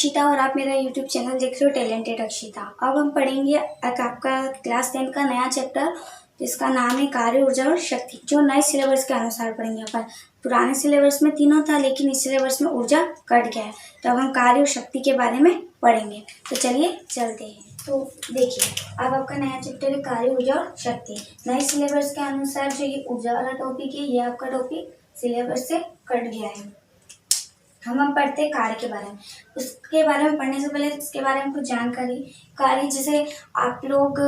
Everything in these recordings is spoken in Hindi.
अक्षिता और आप मेरा यूट्यूब चैनल देख रहे हो टैलेंटेड अक्षिता। अब हम पढ़ेंगे आपका क्लास 10 का नया चैप्टर जिसका नाम है कार्य, ऊर्जा और शक्ति, जो नए सिलेबस के अनुसार पढ़ेंगे अपन। पुराने सिलेबस में तीनों था, लेकिन इस सिलेबस में ऊर्जा कट गया है, तो अब हम कार्य और शक्ति के बारे में पढ़ेंगे। तो चलिए चलते हैं। तो देखिए, अब आपका नया चैप्टर है कार्य, ऊर्जा और शक्ति। नए सिलेबस के अनुसार जो ये ऊर्जा वाला टॉपिक है, ये आपका टॉपिक सिलेबस से कट गया है। हम पढ़ते हैं कार्य के बारे में। उसके बारे में पढ़ने से पहले इसके बारे में कुछ जानकारी। कार्य, जैसे आप लोग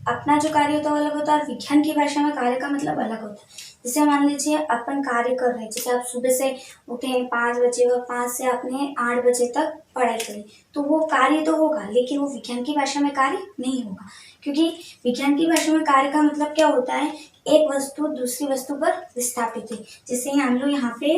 अपना जो कार्य होता है वो अलग होता है, और विज्ञान की भाषा में कार्य का मतलब अलग होता है। जैसे मान लीजिए अपन कार्य कर रहे हैं, जैसे आप सुबह से उठे 5 बजे और 5 से आपने 8 बजे तक पढ़ाई करी, तो वो कार्य तो होगा, लेकिन वो विज्ञान की भाषा में कार्य नहीं होगा। क्योंकि विज्ञान की भाषा में कार्य का मतलब क्या होता है, एक वस्तु दूसरी वस्तु पर विस्थापित है। जैसे मान लो यहाँ पे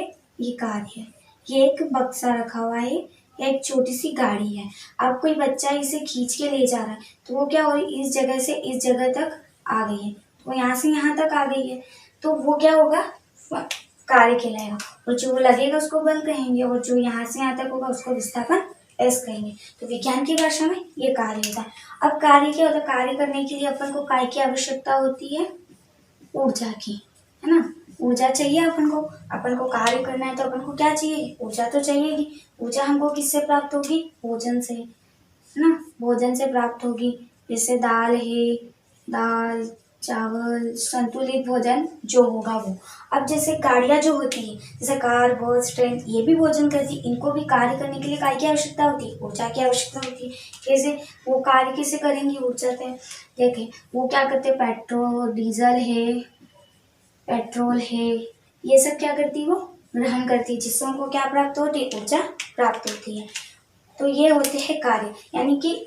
ये कार्य है, ये एक बक्सा रखा हुआ है, या एक छोटी सी गाड़ी है। अब कोई बच्चा इसे खींच के ले जा रहा है, तो वो क्या हो रही है, इस जगह से इस जगह तक आ गई है, तो यहाँ से यहाँ तक आ गई है, तो वो क्या होगा, कार्य कहलाएगा। और जो लगेगा उसको बल कहेंगे, और जो यहाँ से यहाँ तक होगा उसको विस्थापन एस कहेंगे। तो विज्ञान की भाषा में ये कार्य होता है। अब कार्य क्या होता है, कार्य करने के लिए अपन को काय की आवश्यकता होती है, ऊर्जा की, है ना। ऊर्जा चाहिए अपन को कार्य करना है, तो अपन को क्या चाहिए, ऊर्जा तो चाहिए ही। ऊर्जा हमको किससे प्राप्त होगी, भोजन से, है ना, भोजन से प्राप्त होगी। जैसे दाल है, दाल चावल, संतुलित भोजन जो होगा वो। अब जैसे गाड़ियाँ जो होती है, जैसे कार, बस, ट्रेन, ये भी भोजन करती है। इनको भी कार्य करने के लिए काय की आवश्यकता होती है, ऊर्जा की आवश्यकता होती है। कैसे वो कार्य कैसे करेंगी, ऊर्जा से। देखें वो क्या करते हैं, पेट्रोल डीजल है, पेट्रोल है, ये सब क्या करती है, वो ग्रहण करती है, जिससे उनको क्या प्राप्त होती है, ऊर्जा प्राप्त होती है। तो ये होते हैं कार्य, यानी कि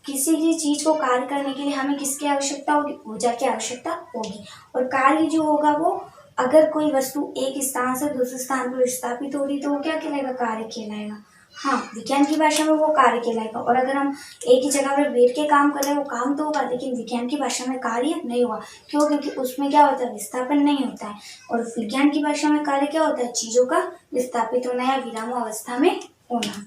किसी भी चीज को कार्य करने के लिए हमें किसकी आवश्यकता होगी, ऊर्जा की आवश्यकता होगी। और कार्य जो होगा वो, अगर कोई वस्तु एक स्थान से दूसरे स्थान पर विस्थापित हो रही, तो वो क्या कहलाएगा, कार्य कहलाएगा। हाँ, विज्ञान की भाषा में वो कार्य कहलाएगा। और अगर हम एक ही जगह पर बैठ के काम कर रहे हैं, वो काम तो होगा, लेकिन विज्ञान की भाषा में कार्य नहीं होगा। क्यों, क्योंकि उसमें क्या होता है, विस्थापन नहीं होता है। और विज्ञान की भाषा में कार्य क्या होता है, चीजों का विस्थापित होना या विराम अवस्था में होना।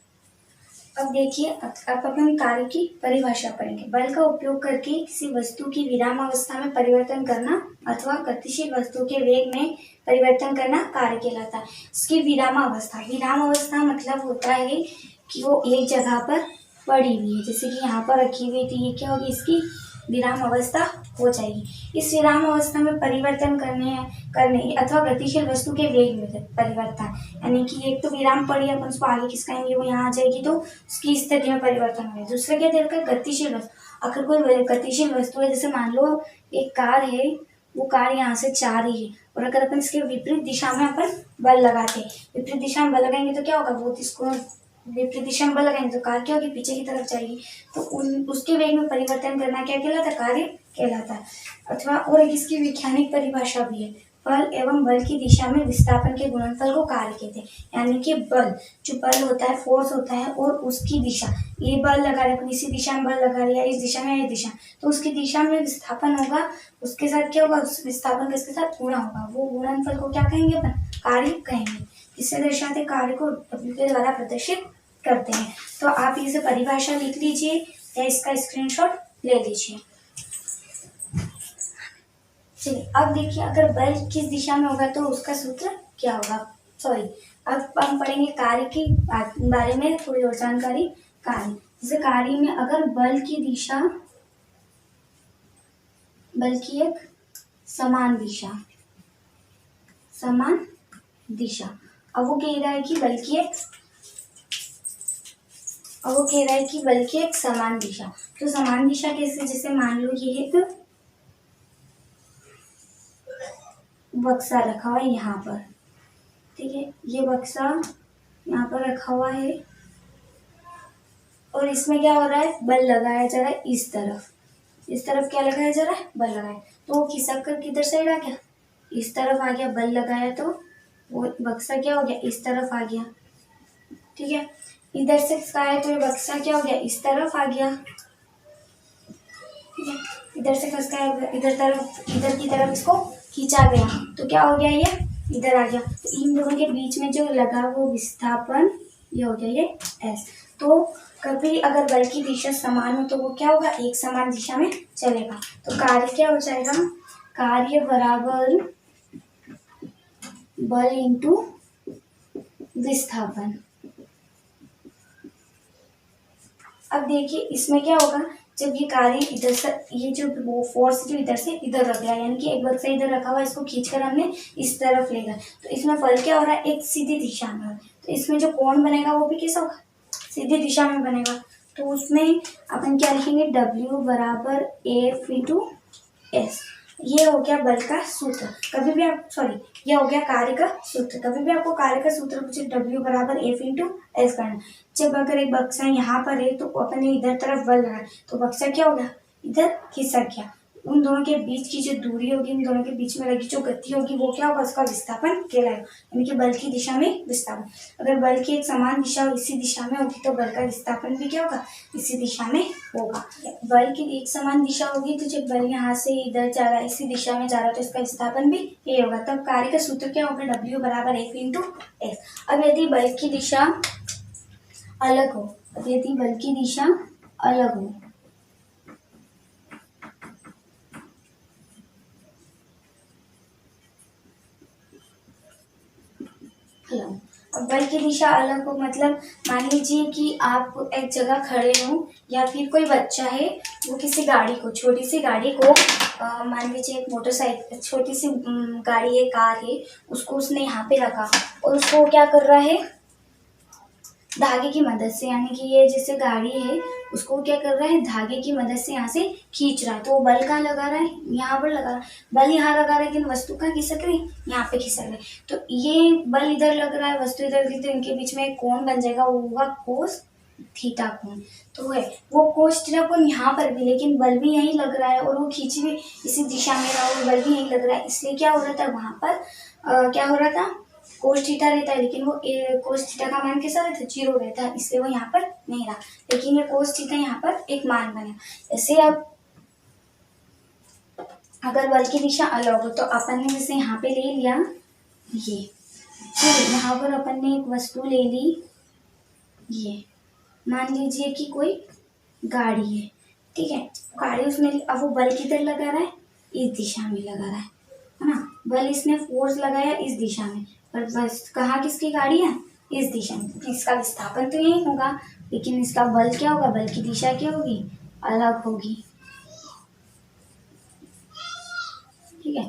अब देखिए, अब अपन कार्य की परिभाषा पढ़ेंगे। बल का उपयोग करके किसी वस्तु की विराम अवस्था में परिवर्तन करना अथवा गतिशील वस्तु के वेग में परिवर्तन करना कार्य कहलाता है। इसकी विराम अवस्था मतलब होता है कि वो एक जगह पर पड़ी हुई है, जैसे कि यहाँ पर रखी हुई थी, ये क्या होगी, इसकी विराम अवस्था हो जाएगी। इस विराम अवस्था में परिवर्तन करने अथवा गतिशील वस्तु के वेग में परिवर्तन, यानी कि एक तो विराम पड़ी है, अपन उसको आगे खिसकाएंगे, वो यहाँ आ जाएगी, तो उसकी स्थिति में परिवर्तन होगा। दूसरा क्या देखा, गतिशील वस्तु। अगर कोई गतिशील वस्तु है, जैसे मान लो एक कार है, वो कार यहाँ से जा रही है, और अगर अपन इसके विपरीत दिशा में अपन बल लगाते हैं, विपरीत दिशा में बल लगाएंगे तो क्या होगा, वो इसको विपरीत दिशा में बल लगाएंगे तो कार क्या होगी, पीछे की तरफ जाएगी। तो उसके वेग में परिवर्तन करना क्या कहलाता है, कार्य कहलाता है। अथवा और एक इसकी वैज्ञानिक परिभाषा भी है, बल एवं बल की दिशा में विस्थापन के गुणनफल को कार्य कहते हैं। यानी कि बल, जो बल होता है, फोर्स होता है, और उसकी दिशा, ये बल लगा रहे अपन, इसी दिशा में बल लगा लिया, इस दिशा में, ये दिशा, तो उसकी दिशा में विस्थापन होगा, उसके साथ क्या होगा, उस विस्थापन किसके साथ गुणा होगा, वो गुणनफल को क्या कहेंगे अपन, कार्य कहेंगे। इससे दर्शाते कार्य को W के द्वारा प्रदर्शित करते हैं। तो आप इसे परिभाषा लिख लीजिए या इसका स्क्रीनशॉट ले लीजिए। चलिए, अब देखिए, अगर बल किस दिशा में होगा तो उसका सूत्र क्या होगा। अब हम पढ़ेंगे कार्य के बारे में थोड़ी और जानकारी। कार्य, जैसे कार्य में अगर बल की दिशा, बल की एक समान दिशा, अब वो कह रहा है कि बल की एक समान दिशा। तो समान दिशा कैसे, जैसे मान लो ये एक बक्सा रखा हुआ है यहाँ पर, ठीक है, ये बक्सा यहाँ पर रखा हुआ है, और इसमें क्या हो रहा है, बल लगाया जा रहा है, इस तरफ क्या लगाया जा रहा है, बल लगाया, तो वो खिसक कर किधर साइड आ गया, इस तरफ आ गया। बल लगाया तो वो बक्सा क्या हो गया, इस तरफ आ गया, ठीक है। इधर से खिसकाया तो ये बक्सा क्या हो गया, इस तरफ आ गया, ठीक है। इधर से खिसकाया, इधर की तरफ इसको खींचा गया, तो क्या हो गया, ये इधर आ गया। तो इन दोनों के बीच में जो लगा वो विस्थापन, ये हो गया ये एस। तो कभी अगर बल की दिशा समान हो तो वो क्या होगा, एक समान दिशा में चलेगा। तो कार्य क्या हो जाएगा, कार्य बराबर बल इंटू विस्थापन। अब देखिए इसमें क्या होगा, जब ये कार्य इधर से, ये जो वो फोर्स जो इधर से इधर रख रहा है, यानी कि एक बक्सा इधर रखा हुआ है, इसको खींचकर हमने इस तरफ ले गए, तो इसमें बल क्या हो रहा है, एक सीधी दिशा में हो रहा है। तो इसमें जो कोण बनेगा वो भी कैसा होगा, सीधी दिशा में बनेगा। तो उसमें अपन क्या लिखेंगे, W बराबर F इंटू एस। ये हो गया बल का सूत्र। कभी भी आप ये हो गया कार्य का सूत्र। कभी भी आपको कार्य का सूत्र पूछे, W बराबर F इंटू एस करना। जब अगर एक बक्सा यहाँ पर है तो अपन ने इधर तरफ बल लगाया तो बक्सा क्या हो गया, इधर खिसक गया। उन दोनों के बीच की जो दूरी होगी, उन दोनों के बीच में लगी जो गति होगी, वो क्या होगा, उसका विस्थापन कहलाएगा, यानी कि बल की दिशा में विस्थापन। अगर बल की एक समान दिशा हो, इसी दिशा में होगी, तो बल का विस्थापन भी क्या होगा, इसी दिशा में होगा। बल की एक समान दिशा होगी तो जब बल यहाँ से इधर जा रहा है, इसी दिशा में जा रहा है, तो इसका विस्थापन भी ये होगा। तब कार्य का सूत्र क्या होगा, W बराबर F इंटू एस। अब यदि बल की दिशा अलग हो, यदि बल की दिशा अलग हो, अब बल की दिशा अलग हो मतलब मान लीजिए कि आप एक जगह खड़े हो, या फिर कोई बच्चा है, वो किसी गाड़ी को, छोटी सी गाड़ी को, मान लीजिए एक मोटरसाइकिल, छोटी सी गाड़ी है, कार है, उसको उसने यहाँ पे रखा और उसको क्या कर रहा है, धागे की मदद से, यानी कि ये जैसे गाड़ी है, उसको क्या कर रहा है, धागे की मदद से यहाँ से खींच रहा है। तो वो बल कहाँ लगा रहा है, यहाँ पर लगा रहा है। बल यहाँ लगा रहा है, लेकिन वस्तु कहाँ खिसक रही, यहाँ पे खिसक रही। तो ये बल इधर लग रहा है, वस्तु इधर लगी, तो इनके बीच में एक कोण बन जाएगा, वो होगा कोस थीटा कोण। तो है वो कोस थीटा कोण यहाँ पर भी, लेकिन बल भी यहीं लग रहा है और वो खींच भी इसी दिशा में रहा और बल भी यहीं लग रहा है, इसलिए क्या हो रहा था वहां पर, क्या हो रहा था, कोस थीटा रहता है, लेकिन वो कोस थीटा का मान कैसा रहता है, 0 रहता है, इसलिए वो यहाँ पर नहीं रहा। लेकिन ये कोस थीटा यहाँ पर एक मान बने। ऐसे अब अगर बल की दिशा अलग हो तो अपन ने जैसे यहाँ पे ले लिया, ये फिर यहाँ पर अपन ने एक वस्तु ले ली, ये मान लीजिए कि कोई गाड़ी है, ठीक है, गाड़ी उसने, अब वो बल किधर लगा रहा है, इस दिशा में लगा रहा है ना, बल इसने फोर्स लगाया इस दिशा में, पर बस कहाँ किसकी गाड़ी है, इस दिशा में, इसका विस्थापन तो यही होगा, लेकिन इसका बल क्या होगा, बल की दिशा क्या होगी, अलग होगी, ठीक है,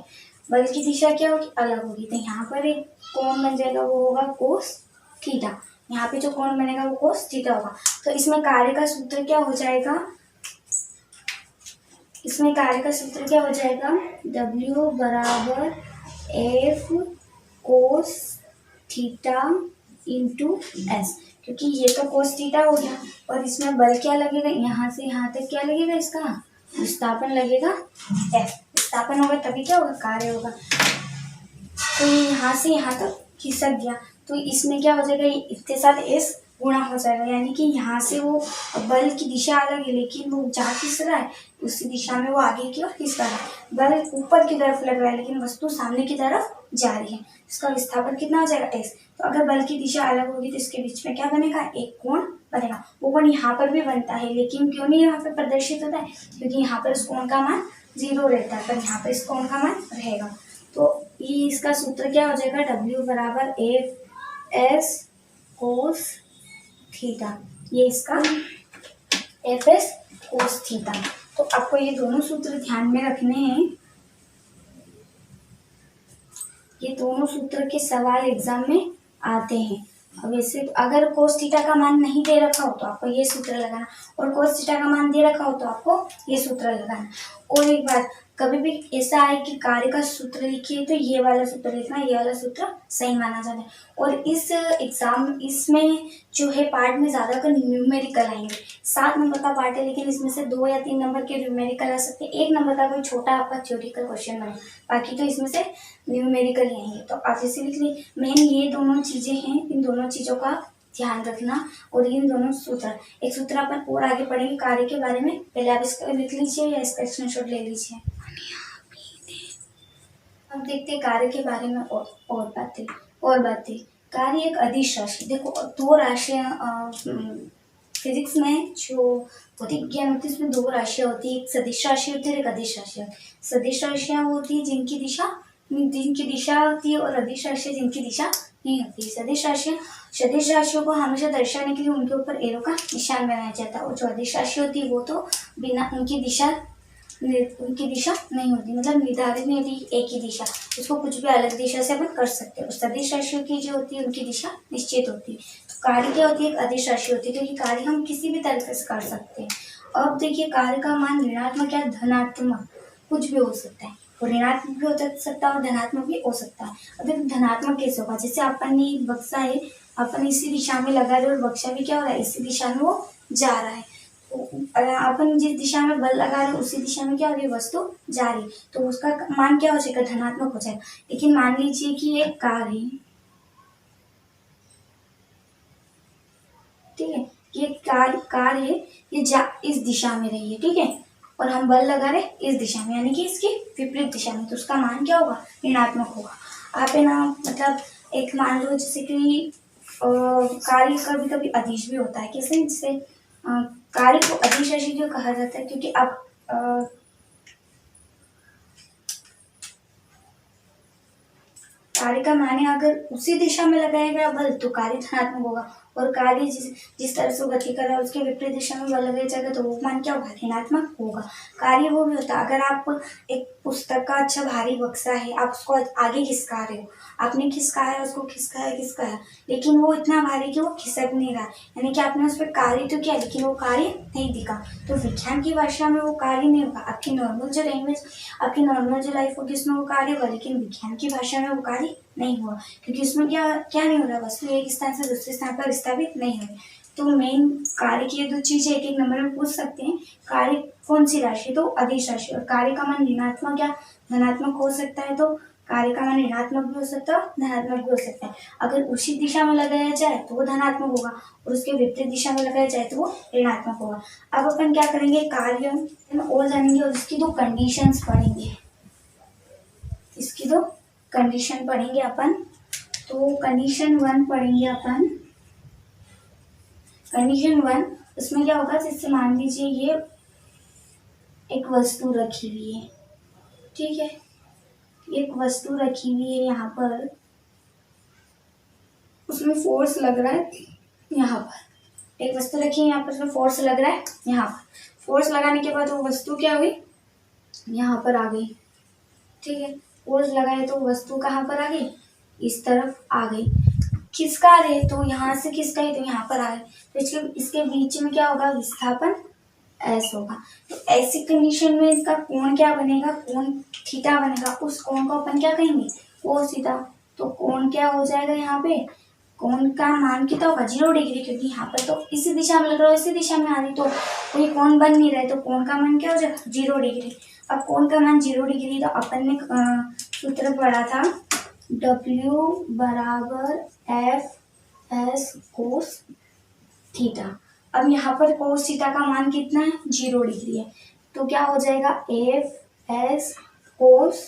बल की दिशा क्या होगी, अलग होगी। तो यहाँ पर एक कोण बन जाएगा, वो होगा कोस थीटा। यहाँ पे जो कोण बनेगा वो कोस थीटा होगा। तो इसमें कार्य का सूत्र क्या हो जाएगा, इसमें कार्य का सूत्र क्या हो जाएगा, W बराबर F cos theta into S, क्योंकि ये तो कोस थीटा हो गया और इसमें बल क्या लगेगा, यहाँ से यहाँ तक क्या लगेगा, इसका विस्थापन लगेगा F। विस्थापन होगा तभी क्या होगा, कार्य होगा। तो ये यहाँ से यहाँ तक खिसक गया, तो इसमें क्या हो जाएगा, इसके साथ S गुणा हो जाएगा, यानी कि यहाँ से वो बल की दिशा अलग है, लेकिन वो जहाँ खिस रहा है उसी दिशा में वो आगे की ओर खिस रहा है। बल ऊपर की तरफ लग रहा है, लेकिन वस्तु सामने की तरफ जा रही है, इसका विस्थापन कितना हो जाएगा, S। तो अगर बल की दिशा अलग होगी तो इसके बीच में क्या बनेगा, एक कोण बनेगा। वो कोण यहाँ पर भी बनता है, लेकिन क्यों नहीं यहाँ पे प्रदर्शित होता है, क्योंकि यहाँ पर उस कोण का मान 0 रहता है, पर यहाँ पर इस कोण का मान रहेगा। तो ये इसका सूत्र क्या हो जाएगा, W बराबर F कोस थीटा, ये इसका Fs कोस थीटा। तो आपको ये दोनों सूत्र ध्यान में रखने हैं, ये दोनों सूत्र के सवाल एग्जाम में आते हैं। अब वैसे अगर कोस थीटा का मान नहीं दे रखा हो तो आपको ये सूत्र लगाना, और कोस थीटा का मान दे रखा हो तो आपको ये सूत्र लगाना। और एक बात, कभी भी ऐसा है कि कार्य का सूत्र लिखिए तो ये वाला सूत्र लिखना, ये वाला सूत्र सही माना जाता है। और इस एग्जाम इसमें जो है पार्ट में ज़्यादा कर न्यूमेरिकल आएंगे, 7 नंबर का पार्ट है, लेकिन इसमें से 2 या 3 नंबर के न्यूमेरिकल आ सकते हैं, 1 नंबर का कोई छोटा आपका थ्योरेटिकल क्वेश्चन बने, बाकी तो इसमें से न्यूमेरिकल ही आएंगे। तो आप जैसे लिख ली, मेन ये दोनों चीज़ें हैं, इन दोनों चीज़ों का ध्यान रखना। और इन दोनों सूत्र, एक सूत्र अपन और आगे पढ़ेंगे कार्य के बारे में, पहले आप इसका लिख लीजिए या इसका स्क्रीनशॉट ले लीजिए। अब देखते हैं कार्य के बारे में और बातें। कार्य एक अदिश राशि, देखो 2 राशियाँ फिजिक्स में जो भौतिक विज्ञान होती है उसमें दो राशियाँ होती है, एक सदिश राशि होती है और एक अदिश राशि होती है। सदिश राशियाँ वो होती है जिनकी दिशा होती है और अदिश राशियाँ जिनकी दिशा नहीं होती है। सदिश राशियों को हमेशा दर्शाने के लिए उनके ऊपर एरो का निशान बनाया जाता है, और जो अदिश राशि होती है वो तो बिना उनकी दिशा नहीं होती, मतलब निर्धारित नहीं होती एक ही दिशा, उसको कुछ भी अलग दिशा से अपन कर सकते हैं। और सदिश राशियों की जो होती है उनकी दिशा निश्चित होती है। तो कार्य क्या होती है, एक अदिश राशि होती है, क्योंकि कार्य हम किसी भी तरीके से कर सकते हैं। अब देखिए कार्य का मान ऋणात्मक या धनात्मक कुछ भी हो सकता है, और ऋणात्मक भी हो सकता है और धनात्मक भी हो सकता है। अब देखो धनात्मक कैसे होगा, जैसे अपन ने बक्सा है, अपन इसी दिशा में लगा रहे और बक्सा भी क्या हो रहा है, इसी दिशा में वो जा रहा है। अपन जिस दिशा में बल लगा रहे उसी दिशा में क्या हो रही है, वस्तु जा रही, तो उसका मान क्या हो जाएगा, धनात्मक हो जाएगा। लेकिन मान लीजिए कि ये कार है, ठीक है, ये कार है, ये इस दिशा में रही है, ठीक है, और हम बल लगा रहे इस दिशा में, यानी कि इसकी विपरीत दिशा में, तो उसका मान क्या होगा, ऋणात्मक होगा। आप है ना, मतलब एक मान लो जैसे कि कार्य कभी कभी अदिश भी होता है, कैसे, जैसे कार्य को अदिश राशि क्यों कहा जाता है, क्योंकि अब कार्य का माने अगर उसी दिशा में लगाया गया बल तो कार्य धनात्मक होगा, और कार्य जिस तरह से गति कर रहा है उसके विपरीत दिशा में बल लगाया जाएगा तो वो मान क्या होगा, ऋणात्मक होगा। कार्य वो भी होता है, अगर आप एक पुस्तक का अच्छा भारी बक्सा है, आप उसको आगे खिसका रहे हो, आपने खिसकाया उसको, खिसकाया, लेकिन वो इतना भारी कि वो खिसक नहीं रहा, यानी कि आपने उस पर कार्य तो किया लेकिन वो कार्य नहीं दिखा। तो विज्ञान की भाषा में वो कार्य नहीं होगा, आपकी नॉर्मल जो लैंग्वेज, आपकी नॉर्मल जो लाइफ होगी उसमें वो कार्य होगा, लेकिन विज्ञान की भाषा में वो कार्य नहीं हुआ, क्योंकि उसमें क्या क्या नहीं हो रहा, वस्तु एक स्थान से दूसरे स्थान पर विस्थापित नहीं हो रही। तो मेन कार्य की ये दो चीजें एक एक नंबर में पूछ सकते हैं। कार्य कौन सी राशि, तो अदिश राशि, और कार्य का मान ऋणात्मक या धनात्मक हो सकता है, तो कार्य का मान ऋणात्मक भी हो सकता है धनात्मक भी हो सकता है। अगर उसी दिशा में लगाया जाए तो वो धनात्मक होगा, और उसके विपरीत दिशा में लगाया जाए तो वो ऋणात्मक होगा। अब अपन क्या करेंगे, कार्य और जानेंगे और इसकी दो कंडीशंस पढ़ेंगे, इसकी दो कंडीशन पढ़ेंगे अपन। तो कंडीशन 1 पढ़ेंगे अपन। कंडीशन 1 उसमें क्या होगा, जैसे मान लीजिए ये एक वस्तु रखी हुई है, ठीक है, एक वस्तु रखी हुई है यहाँ पर, उसमें फोर्स लग रहा है यहाँ पर, एक वस्तु रखी है यहाँ पर, उसमें फोर्स लग रहा है यहाँ पर, फोर्स लगाने के बाद वो वस्तु क्या हुई, यहाँ पर आ गई, ठीक है, फोर्स लगाए तो वस्तु कहाँ पर आ गई, इस तरफ आ गई, खिसका रहे तो यहाँ से खिसकाई तो यहाँ पर आ गए, तो इसके बीच में क्या होगा, विस्थापन एस होगा। तो ऐसी कंडीशन में इसका कोण क्या बनेगा, कोण थीटा बनेगा, उस कोण को अपन क्या कहेंगे, कोस थीटा। तो कोण क्या हो जाएगा, यहाँ पे कोण का मान कितना होगा, 0 डिग्री, क्योंकि यहाँ पर तो इसी दिशा में लग रहा है, इसी दिशा में आ रही, तो कोई कोण बन नहीं रहा है, तो कोण का मान क्या हो जाएगा, 0 डिग्री। अब कोण का मान 0 डिग्री, तो अपन ने सूत्र पढ़ा था W बराबर FS कोस थीटा। अब यहाँ पर कोस थीटा का मान कितना है, 0 डिग्री है, तो क्या हो जाएगा, FS कोस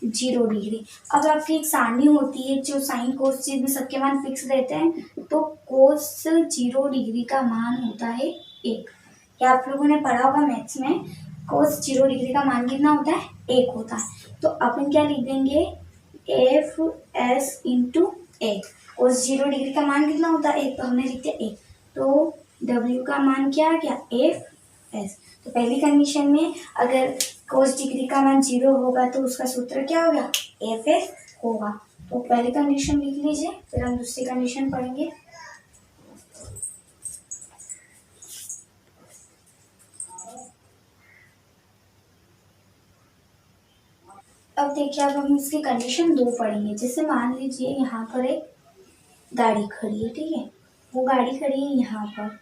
0 डिग्री। अब आपकी एक सारणी होती है जो साइन कोस चीज में सबके मान फिक्स रहते हैं, तो कोस 0 डिग्री का मान होता है 1। क्या आप लोगों ने पढ़ा होगा मैथ्स में, कोस 0 डिग्री का मान कितना होता है, 1 होता है। तो अपन क्या लिख देंगे, FS इंटू 1, कोस 0 डिग्री का मान कितना होता है, 1, तो हमने लिख दिया 1, तो W का मान क्या आ गया, FS। तो पहली कंडीशन में अगर कोस डिग्री का मान 0 होगा तो उसका सूत्र क्या होगा, FS होगा। तो पहली कंडीशन लिख लीजिए, फिर हम दूसरी कंडीशन पढ़ेंगे। अब देखिए, अब हम इसकी कंडीशन 2 पढ़ेंगे। जैसे मान लीजिए यहाँ पर एक गाड़ी खड़ी है, ठीक है, वो गाड़ी खड़ी है यहाँ पर,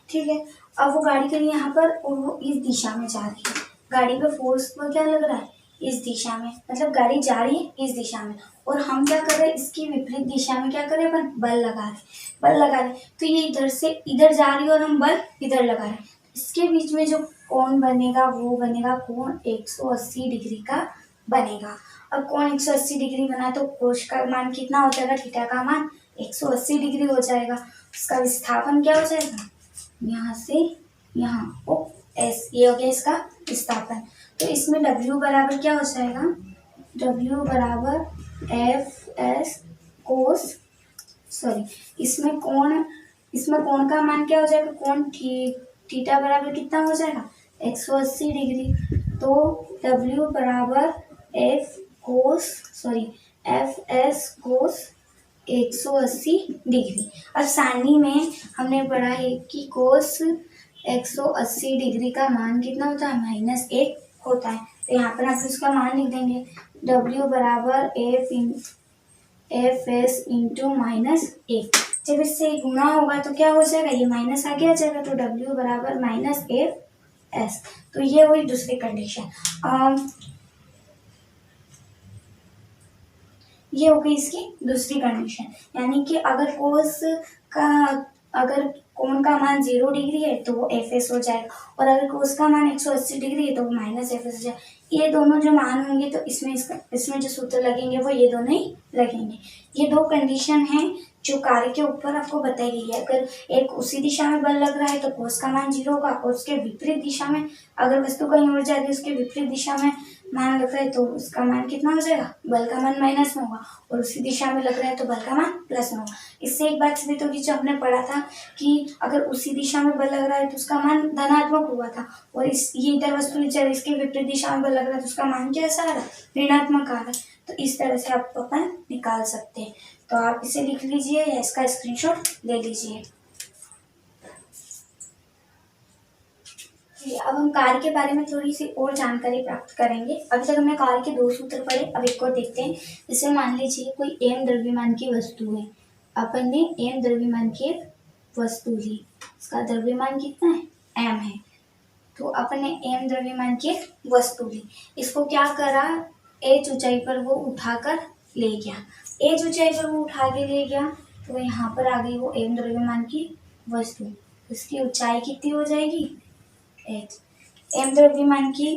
ठीक है, अब वो गाड़ी खड़ी है यहाँ पर और वो इस दिशा में जा रही है, गाड़ी पे फोर्स को क्या लग रहा है, इस दिशा में, मतलब गाड़ी जा रही है इस दिशा में, और हम क्या कर रहे हैं, इसकी विपरीत दिशा में क्या कर रहे हैं, अपन बल लगा रहे, तो ये इधर से इधर जा रही है और हम बल इधर लगा रहे हैं, इसके बीच में जो कोण बनेगा वो बनेगा कोण 180 डिग्री का बनेगा। अब कोण 180 डिग्री बना तो कोस का मान कितना हो जाएगा, थीटा का मान 180 डिग्री हो जाएगा। इसका विस्थापन क्या हो जाएगा, यहाँ से यहाँ ओ एस, ये हो गया इसका विस्थापन। तो इसमें W बराबर क्या हो जाएगा, W बराबर एफ एस कोस, सॉरी इसमें कोण का मान क्या हो जाएगा, कोण थीटा बराबर कितना हो जाएगा 180 डिग्री। तो W बराबर एफ एस कोस 180 डिग्री। अब सारणी में हमने पढ़ा है कि कोस 180 डिग्री का मान कितना होता है, -1 होता है। तो यहाँ पर आप इसका मान लिख देंगे, W बराबर एफ एस इंटू -1। जब इससे गुणा होगा तो क्या हो जाएगा, ये माइनस आगे आ जाएगा, तो W बराबर -FS। तो ये हुई दूसरी कंडीशन। ये हो गई इसकी दूसरी कंडीशन, यानी कि अगर कोण का मान 0 डिग्री है तो वो FS हो जाएगा, और अगर कोस का मान 180 डिग्री है तो वो -FS हो जाएगा। ये दोनों जो मान होंगे तो इसमें जो सूत्र लगेंगे वो ये दोनों ही लगेंगे। ये दो कंडीशन हैं जो कार्य के ऊपर आपको बताई गई है। अगर एक उसी दिशा में बल लग रहा है तो कोस का मान 0 होगा, और उसके विपरीत दिशा में अगर वस्तु कहीं और जा रही है उसके विपरीत दिशा में मान लग रहा है तो उसका मान कितना हो जाएगा, बल का मान माइनस में होगा, और उसी दिशा में लग रहा है तो बल का मान प्लस में होगा। इससे एक बात सिद्ध होगी जो हमने पढ़ा था कि अगर उसी दिशा में बल लग रहा है तो उसका मान धनात्मक हुआ था, और ये इधर वस्तु चल इसके विपरीत दिशा में बल लग रहा है तो उसका मान कैसा आ रहा है, ऋणात्मक आ रहा है। तो इस तरह से आप अपन निकाल सकते हैं। तो आप इसे लिख लीजिए या इसका स्क्रीनशॉट ले लीजिए। अब हम कार्य के बारे में थोड़ी सी और जानकारी प्राप्त करेंगे। अभी तक हमने कार्य के 2 सूत्र पढ़े, अब एक और देखते हैं। जैसे मान लीजिए कोई m द्रव्यमान की वस्तु है, अपन ने m द्रव्यमान की एक वस्तु ली, इसका द्रव्यमान कितना है, m है। तो अपन ने m द्रव्यमान की एक वस्तु ली, इसको क्या करा, h ऊंचाई पर वो उठाकर ले गया। h ऊंचाई पर वो उठा के ले गया तो यहाँ पर आ गई वो m द्रव्यमान की वस्तु, उसकी ऊंचाई कितनी हो जाएगी, h। m द्रव्यमान की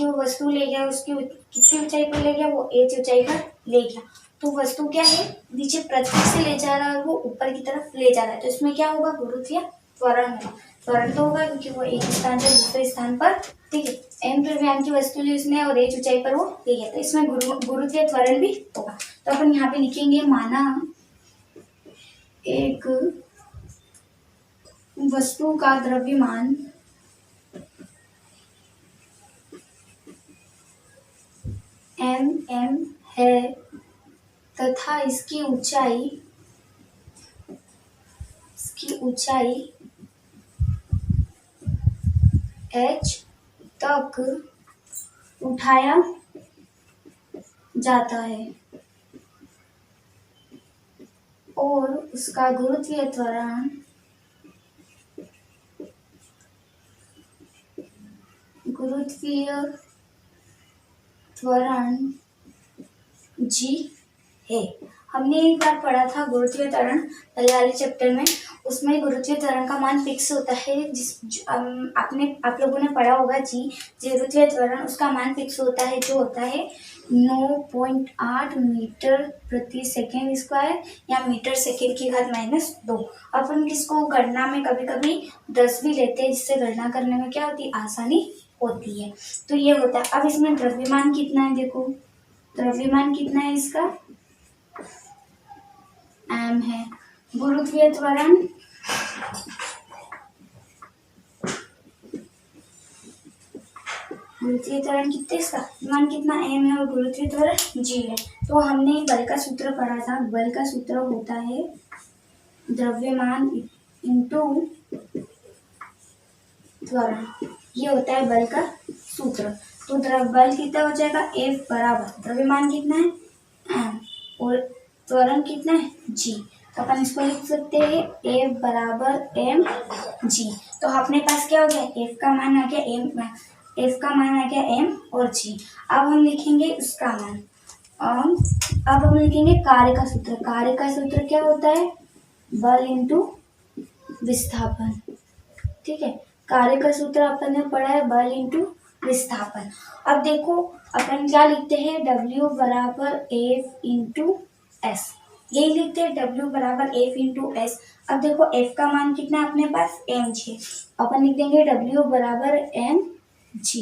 वो वस्तु ले गया, उसकी कितनी ऊंचाई पर ले गया, वो h ऊंचाई पर ले गया। तो वस्तु क्या है, नीचे पृथ्वी से ले जा रहा है और वो ऊपर की तरफ ले जा रहा है, तो इसमें क्या होगा, गुरुत्वीय त्वरण होगा। त्वरण तो होगा क्योंकि वो एक स्थान से दूसरे स्थान पर, ठीक है, m द्रव्यमान की वस्तु ली उसने और h ऊंचाई पर वो ले गया, तो इसमें गुरुत्वीय त्वरण भी होगा। तो अपन यहाँ पे लिखेंगे, माना एक वस्तु का द्रव्यमान m है तथा इसकी ऊंचाई h तक उठाया जाता है, और उसका गुरुत्वीय त्वरण g है। हमने एक बार पढ़ा था गुरुत्वीय त्वरण पहले वाले चैप्टर में, उसमें गुरुत्वीय त्वरण का मान फिक्स होता है। आप लोगों ने पढ़ा होगा गुरुत्वीय त्वरण, उसका मान फिक्स होता है जो होता है 9.8 मीटर प्रति सेकेंड स्क्वायर या मीटर सेकेंड की घात -2। अपन इसको गणना में कभी कभी 10 भी लेते हैं, जिससे गणना करने में क्या होती है, आसानी होती है। तो ये होता है। अब इसमें द्रव्यमान कितना है, देखो द्रव्यमान कितना है इसका, m है। गुरुत्वीय त्वरण कितने, इसका मान कितना m है और गुरुत्वीय त्वरण g है। तो हमने बल का सूत्र पढ़ा था, बल का सूत्र होता है द्रव्यमान इंटू त्वरण, ये होता है बल का सूत्र। तो बल कितना हो जाएगा, F बराबर द्रव्यमान कितना है m और त्वरण कितना है g। तो अपन इसको लिख सकते हैं F बराबर m g। तो अपने पास क्या हो गया, F का मान आ गया m और g। अब हम लिखेंगे उसका मान। अब हम लिखेंगे कार्य का सूत्र। कार्य का सूत्र क्या होता है, बल इंटू विस्थापन, ठीक है। कार्य का सूत्र अपन ने पढ़ा है बल इंटू विस्थापन। अब देखो अपन क्या लिखते हैं, W बराबर F इंटू S। यही लिखते हैं W बराबर F इंटू एस। अब देखो F का मान कितना है अपने पास mg, अपन लिख देंगे W बराबर mg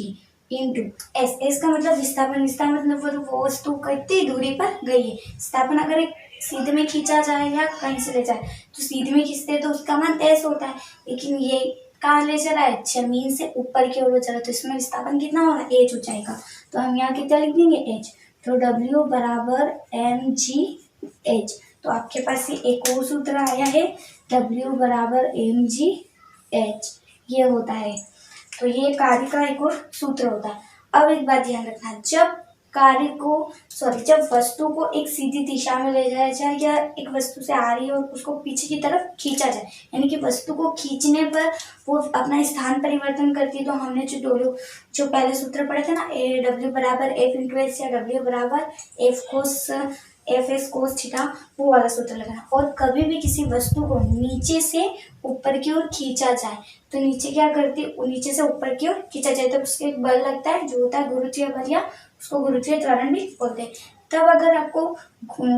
इंटू एस। एस का मतलब विस्थापन, विस्थापन मतलब वो वस्तु कितनी दूरी पर गई है। विस्थापन अगर एक सीधे में खींचा जाए या कहीं से ले जाए तो सीधे में खींचते हैं तो उसका मान एस होता है, लेकिन ये कहाँ ले चला है, जमीन से ऊपर की ओर चला, तो इसमें विस्थापन कितना होगा, एच हो जाएगा। तो हम यहाँ कितना लिख देंगे, एच। तो W बराबर एम जी एच। तो आपके पास ये एक और सूत्र आया है, W बराबर एम जी एच, ये होता है। तो ये कार्य का एक और सूत्र होता है। अब एक बात ध्यान रखना, जब वस्तु को एक सीधी दिशा में ले जाया जाए या एक वस्तु से आ रही है और उसको पीछे की तरफ खींचा जाए, यानी कि वस्तु को खींचने पर वो अपना स्थान परिवर्तन करती है, तो हमने जो पहले सूत्र पढ़े थे ना, W बराबर F इंटू एस या W बराबर एफ एस कोस थीटा, वो वाला सूत्र लगाना। और कभी भी किसी वस्तु को नीचे से ऊपर की ओर खींचा जाए तो नीचे क्या करती है, नीचे से ऊपर की ओर खींचा जाए तो उसके एक बल लगता है जो होता है गुरुत्वीय बल, या उसको गुरुत्वीय त्वरण भी बोलते हैं। तब अगर आपको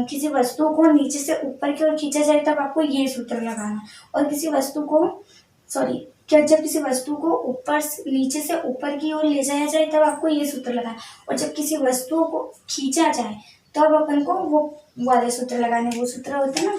किसी वस्तु को नीचे से ऊपर की ओर खींचा जाए तब आपको ये सूत्र लगाना। और किसी वस्तु को जब किसी वस्तु को नीचे से ऊपर की ओर ले जाया जाए तब आपको ये सूत्र लगाना। और जब किसी वस्तु को खींचा जाए तब अपन को वो वाले सूत्र लगाने। वो सूत्र होते हैं ना,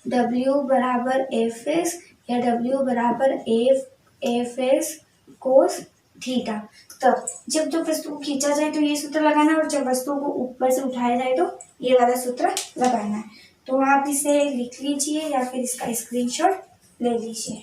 W बराबर एफ एस या W बराबर एफ एस कोस थीटा। तब जब वस्तु को खींचा जाए तो ये सूत्र लगाना है, और जब वस्तु को ऊपर से उठाया जाए तो ये वाला सूत्र लगाना है। तो आप इसे लिख लीजिए या फिर इसका स्क्रीनशॉट ले लीजिए।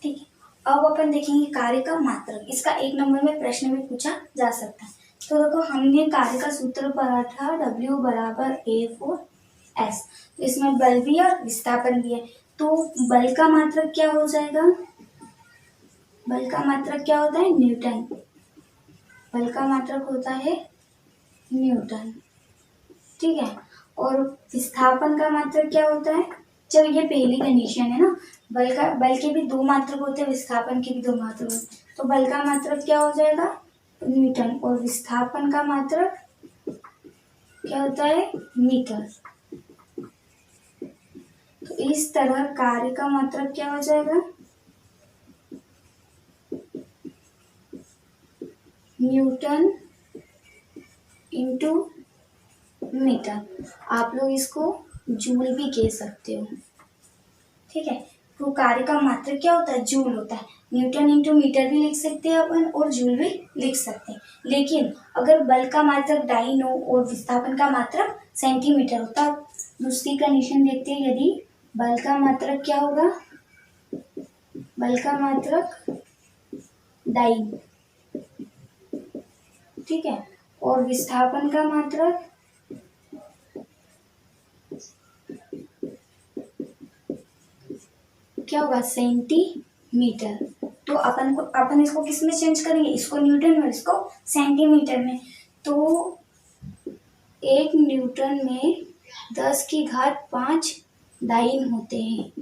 ठीक है, अब अपन देखेंगे कार्य का मात्रक। इसका 1 नंबर में प्रश्न भी पूछा जा सकता है। तो देखो, हमने कार्य का सूत्र पढ़ा था W बराबर A/S। तो इसमें बल भी है और विस्थापन भी है। तो बल का मात्रक क्या हो जाएगा, बल का मात्रक क्या होता है, न्यूटन। बल का मात्रक होता है न्यूटन, ठीक है। और विस्थापन का मात्रक क्या होता है, जब ये पहली कंडीशन है ना, बल के भी 2 मात्रक होते हैं, विस्थापन के भी 2 मात्रक होते हैं। तो बल का मात्रक क्या हो जाएगा, न्यूटन, और विस्थापन का मात्रक क्या होता है, मीटर। तो इस तरह कार्य का मात्रक क्या हो जाएगा, न्यूटन इंटू मीटर। आप लोग इसको जूल भी कह सकते हो, ठीक है। तो कार्य का मात्रक क्या होता है, जूल होता है। न्यूटन इंटू मीटर भी लिख सकते हैं अपन और जूल भी लिख सकते हैं। लेकिन अगर बल का मात्रक डाइन हो और विस्थापन का मात्रक सेंटीमीटर होता, दूसरी कंडीशन देखते हैं। यदि बल का मात्रक क्या होगा, बल का मात्रक डाइन, ठीक है, और विस्थापन का मात्रक क्या होगा, सेंटीमीटर। तो अपन इसको किस में चेंज करेंगे, इसको न्यूटन में, इसको सेंटीमीटर में। तो 1 न्यूटन में 10⁵5 डाइन होते हैं।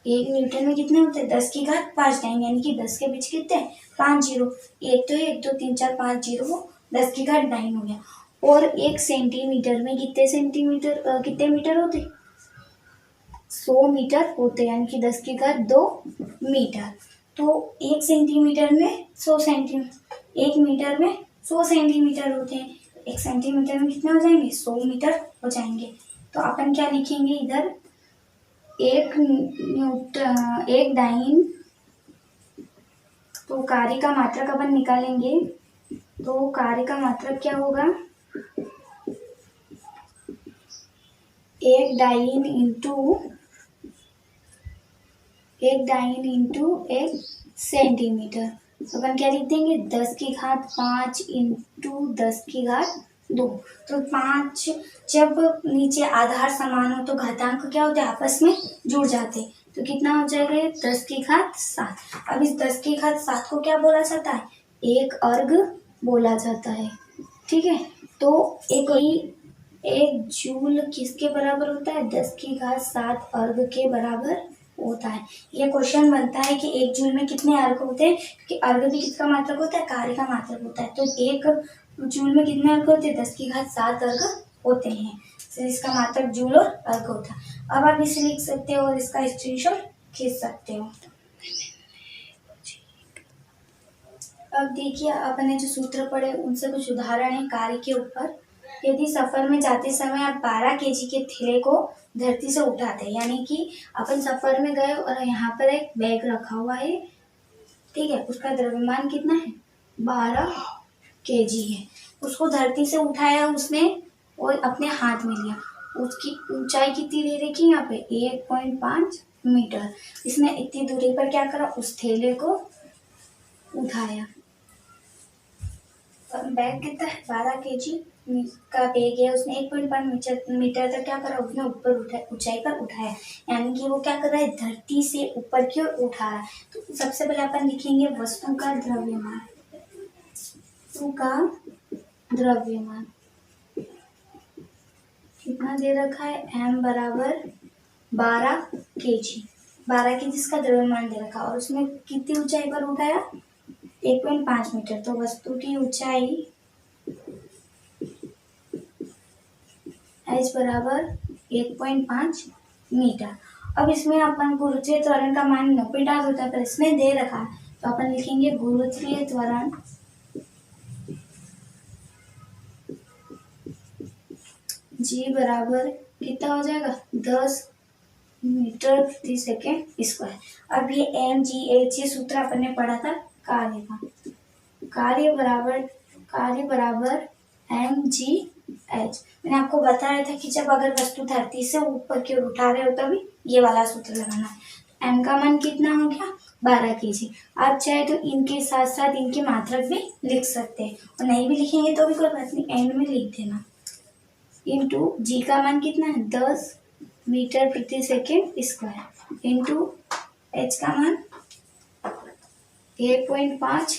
1 न्यूटन में कितने होते हैं, 10⁵5 डाइन, यानी कि 10 के बीच कितने, 5 जीरो। 1 तो 1 2 3 4 5 जीरो, वो 10⁵ डाइन हो गया। और 1 सेंटीमीटर में कितने मीटर होते, 100 मीटर होते, यानी कि 10⁵2 मीटर। तो 1 सेंटीमीटर में 100 सेंटीमीटर, 1 मीटर में 100 सेंटीमीटर होते हैं। 1 सेंटीमीटर में कितने हो जाएंगे, 100 मीटर हो जाएंगे। तो अपन क्या लिखेंगे इधर, 1 डाइन। तो कार्य का मात्रक अपन निकालेंगे, तो कार्य का मात्रक क्या होगा, 1 डाइन इंटू 1 सेंटीमीटर। तो अपन क्या लिख देंगे, 10⁵5 इंटू 10⁵2। तो 5 जब नीचे आधार समान हो तो घातांक क्या होते हैं, आपस में जुड़ जाते। तो कितना हो जाएगा, 10⁵7। अब इस 10⁵7 को क्या बोला जाता है, 1 अर्ग बोला जाता है, ठीक है। तो एक जूल किसके बराबर होता है, 10⁵7 अर्ग के बराबर होता है। ये क्वेश्चन बनता है कि 1 जूल में कितने अर्ग होते हैं, क्योंकि अर्ग भी किसका मात्रक होता है, कार्य का मात्रक होता है। तो 1 जूल में कितने अर्ग होते हैं, 10⁵7 अर्ग होते हैं। फिर इसका मात्रक जूल और अर्ग होता है। अब आप इसे लिख सकते हो और इसका स्क्रीनशॉट खींच सकते हो। अब देखिए अपने जो सूत्र पढ़े उनसे कुछ उदाहरण है कार्य के ऊपर। यदि सफर में जाते समय आप 12 केजी के थैले को धरती से उठाते हैं, यानी कि अपन सफर में गए और यहाँ पर एक बैग रखा हुआ है, ठीक है, उसका द्रव्यमान कितना है 12 केजी है। उसको धरती से उठाया उसने और अपने हाथ में लिया, उसकी ऊंचाई कितनी दे रखी है यहाँ पे 1.5 मीटर। इसने इतनी दूरी पर क्या करा, उस थैले को उठाया। बैग कितना है 12 केजी का बैग है, उसने 1.5 मीटर तक क्या करा, उसने ऊपर ऊंचाई पर उठाया, यानी कि वो क्या कर रहा है धरती से ऊपर की ओर उठा रहा है। तो सबसे पहले अपन लिखेंगे वस्तु का द्रव्यमान। वस्तु का द्रव्यमान कितना दे रखा है, m बराबर 12 केजी। 12 केजी इसका द्रव्यमान दे रखा और उसने कितनी ऊंचाई पर उठाया 1.5 मीटर। तो वस्तु की ऊंचाई h बराबर 1.5 मीटर। अब इसमें अपन गुरुत्वीय त्वरण का मान 9.8 होता है, पर इसमें दे रखा है तो अपन लिखेंगे गुरुत्वीय त्वरण g बराबर कितना हो जाएगा 10 मीटर प्रति सेकेंड स्क्वायर। अब ये एम जी एच ये सूत्र अपन ने पढ़ा था कार्य का। कार्य बराबर एम जी एच। मैंने आपको बताया था कि जब अगर वस्तु धरती से ऊपर की ओर उठा रहे हो तभी ये वाला सूत्र लगाना है। एम का मान कितना हो गया 12 केजी। आप चाहे तो इनके साथ साथ इनके मात्रक भी लिख सकते हैं और नहीं भी लिखेंगे तो भी कोई बात नहीं, एंड में लिख देना। इंटू जी का मान कितना है 10 मीटर प्रति सेकेंड स्क्वायर इंटू एच का मान 1.5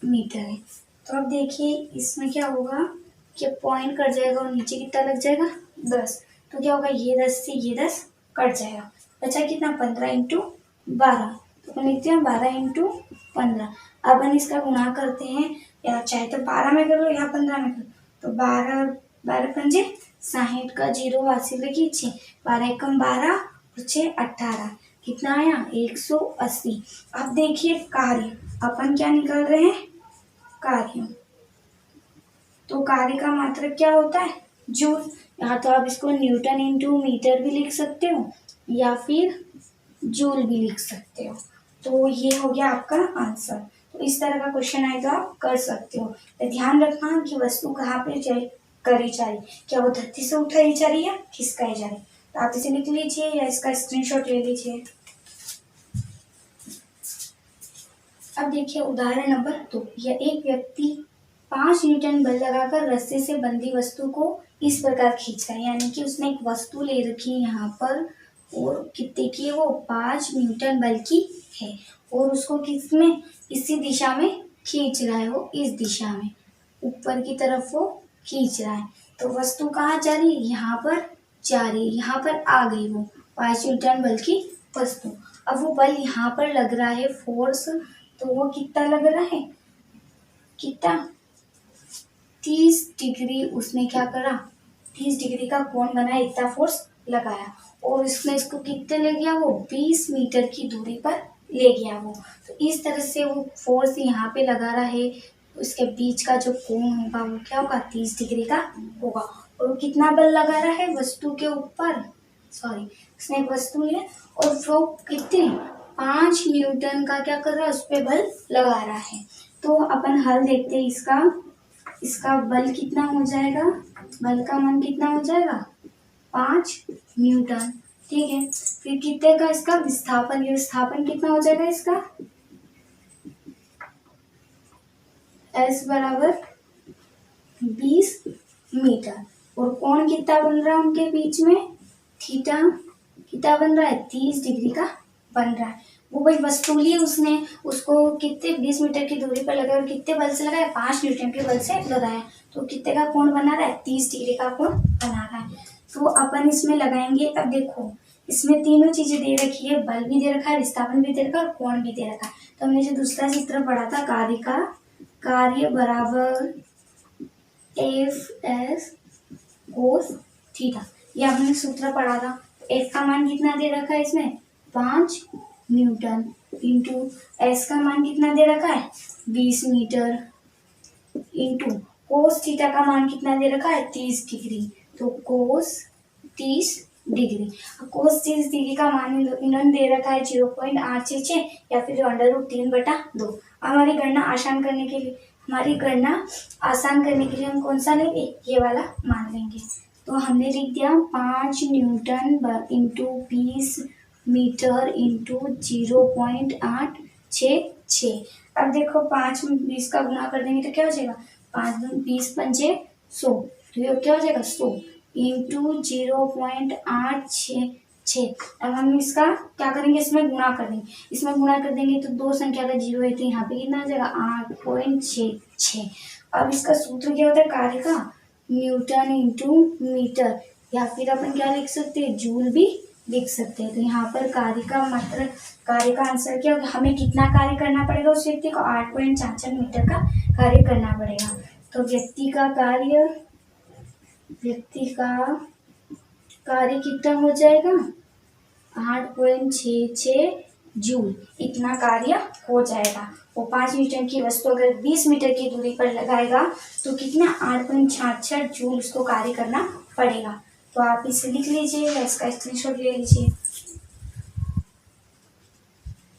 मीटर है। तो अब देखिए इसमें क्या होगा कि पॉइंट कट जाएगा और नीचे कितना लग जाएगा 10। तो क्या होगा ये 10 से ये 10 कट जाएगा, बचा कितना 15 इंटू 12। तो अपन लिखते हैं 12 इंटू 15। अब अपन इसका गुणा करते हैं, या चाहे तो 12 में करो या 15 में करो। तो 12 पंजे 60 का जीरो हासिल कीजिए, 12 एकम 12 और 6 18 कितना आया 180। अब देखिए कार्य अपन क्या निकाल रहे हैं कार्य, तो कार्य का मात्रक क्या होता है जूल। या तो आप इसको न्यूटन इंटू मीटर भी लिख सकते हो या फिर जूल भी लिख सकते हो। तो ये हो गया आपका आंसर। तो इस तरह का क्वेश्चन आएगा आप कर सकते हो। तो ध्यान रखना कि वस्तु कहाँ पे करी जा रही, क्या वो धरती से उठाई जा रही है खिसकाई जा रही। तो आप इसे लिख लीजिए या इसका स्क्रीनशॉट ले लीजिए। अब देखिए उदाहरण नंबर 2। यह एक व्यक्ति 5 न्यूटन बल लगाकर रस्से से बंधी वस्तु को इस प्रकार खींच रहा है, यानी कि उसने एक वस्तु ले रखी है यहाँ पर और कितने की है वो 5 न्यूटन बल की है और उसको किसमें इसी दिशा में खींच रहा है, वो इस दिशा में ऊपर की तरफ वो खींच रहा है। तो वस्तु कहाँ जा रही है, यहाँ पर जा रही है, यहाँ पर आ गई वो 5 न्यूटन बल की वस्तु। अब वो बल यहाँ पर लग रहा है फोर्स, तो वो कितना लग रहा है, कितना 30 डिग्री उसने क्या करा 30 डिग्री का कोण बनाया, इतना फोर्स लगाया और इसने इसको कितने ले गया वो 20 मीटर की दूरी पर ले गया वो। तो इस तरह से वो फोर्स यहाँ पे लगा रहा है, उसके बीच का जो कोण होगा वो क्या होगा 30 डिग्री का होगा। और वो कितना बल लगा रहा है वस्तु के ऊपर, सॉरी उसने एक वस्तु लिया और वो कितने 5 न्यूटन का क्या कर रहा है उस पर बल लगा रहा है। तो अपन हल देखते हैं इसका बल कितना हो जाएगा, बल का मान कितना हो जाएगा 5 न्यूटन, ठीक है। फिर कितने का इसका विस्थापन, ये विस्थापन कितना हो जाएगा इसका S बराबर 20 मीटर और कोण कितना बन रहा है उनके बीच में थीटा कितना बन रहा है 30 डिग्री का बन रहा है। वो भाई वस्तु ली उसने, उसको कितने 20 मीटर की दूरी पर लगाया और कितने बल से लगाया 5 न्यूटन के बल से लगाया, तो कितने का कोण बना रहा है 30 डिग्री का कोण बना रहा है। तो अपन इसमें लगाएंगे। अब देखो इसमें तीनों चीजें दे रखी है, बल भी दे रखा है, विस्थापन भी दे रखा है और कोण भी दे रखा है। तो हमने जो दूसरा चित्र पढ़ा था कार्य का, कार्य बराबर एफ एस कोस थीटा, ये हमने सूत्र पढ़ा था। F का मान कितना दे रखा है इसमें 5 न्यूटन इंटू S का मान कितना दे रखा है 20 मीटर इंटू कोस थीटा का मान कितना दे रखा है 30 डिग्री। तो कोस 30 डिग्री। कोस 30 डिग्री का मान इन्होंने दे रखा है 0.866 या फिर √3/2। हमारी गणना आसान करने के लिए हम कौन सा लेंगे ये वाला मान लेंगे। तो हमने लिख दिया 5 न्यूटन इंटू 20 मीटर इंटू 0.866। अब देखो 5 में 20 का गुणा कर देंगे तो क्या हो जाएगा 5 दूनी 20 पंजे 100। तो ये क्या हो जाएगा 100 इंटू 0.866। अब हम इसका क्या करेंगे इसमें गुणा कर देंगे तो दो संख्या का 0 है तो यहाँ पे कितना आ जाएगा 8.66। अब इसका सूत्र क्या होता है कार्य का न्यूटन इंटू मीटर या फिर अपन क्या लिख सकते हैं जूल भी लिख सकते हैं। तो यहाँ पर कार्य का आंसर क्या होगा हमें कितना कार्य करना पड़ेगा उस व्यक्ति को 8.66 मीटर का कार्य करना पड़ेगा। तो व्यक्ति का कार्य कितना हो जाएगा 8.66 जूल इतना कार्य हो जाएगा। वो 5 न्यूटन की वस्तु अगर 20 मीटर की दूरी पर लगाएगा तो कितना 8.66 जूल उसको कार्य करना पड़ेगा। तो आप इसे लिख लीजिए या इसका स्क्रीनशॉट ले लीजिए।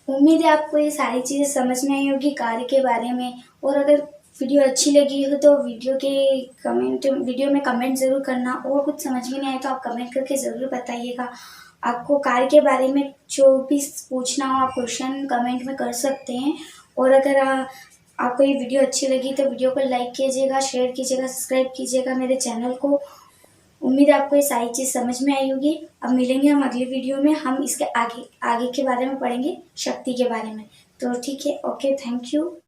उम्मीद है आपको ये सारी चीज़ें समझ में आई होगी कार्य के बारे में। और अगर वीडियो अच्छी लगी हो तो वीडियो में कमेंट ज़रूर करना। और कुछ समझ में नहीं आए तो आप कमेंट करके ज़रूर बताइएगा। आपको कार्य के बारे में जो भी पूछना हो आप क्वेश्चन कमेंट में कर सकते हैं। और अगर आपको ये वीडियो अच्छी लगी तो वीडियो को लाइक कीजिएगा, शेयर कीजिएगा, सब्सक्राइब कीजिएगा मेरे चैनल को। उम्मीद है आपको ये सारी चीज़ समझ में आई होगी। अब मिलेंगे हम अगली वीडियो में। हम इसके आगे के बारे में पढ़ेंगे शक्ति के बारे में। तो ठीक है, ओके, थैंक यू।